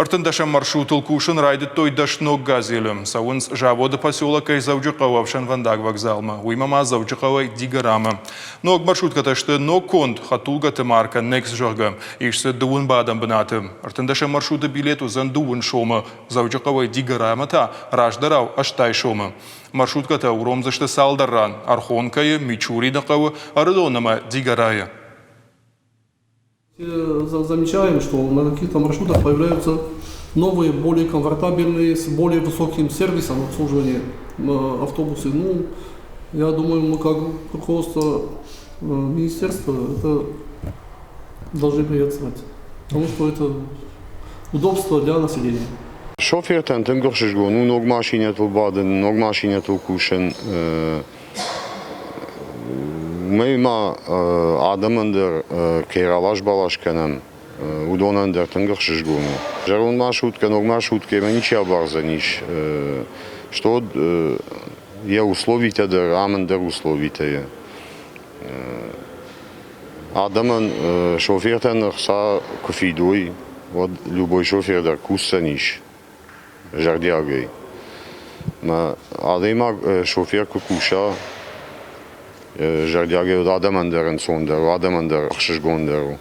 Артындаша маршрутыл кушын райды тойдаш ног газелем. Сауынс заводы поселока Завджикова в Шанвандаг вокзалма. Уймама Завджикова Дигарама. Ног маршрутка ташты ног конт хатулга темарка некс жорга. Ишсе дуын бадам бынаты. Артындаша маршруты билет узан дуын шома. Завджикова Дигарама та раждарау аштай шома. Маршрутка та уромзашты салдарран. Архонкая, Мичуридакова, Ардонама Дигарая. Замечаем, что на каких-то маршрутах появляются новые, более комфортабельные, с более высоким сервисом обслуживания автобусы. Ну, я думаю, мы как руководство министерства это должны приветствовать, потому что это удобство для населения. Шофер тентем горшиш го, ну ног машинету баден, ног машинету кушен. Мы има адамандер кералаш балашканам, удонандер тенгоршиш го. Жарун маршрутка, ног маршрутка, ма ничья барза ниш. Что я условите дер, амандер условите. Адаман шофер тендер са кофидуй, вот любой шофер дер кусса ниш. Жардиагей. Ма адема шофер кукуша. Жардиагей од адамандерен сондер, адамандер хшишгондеру.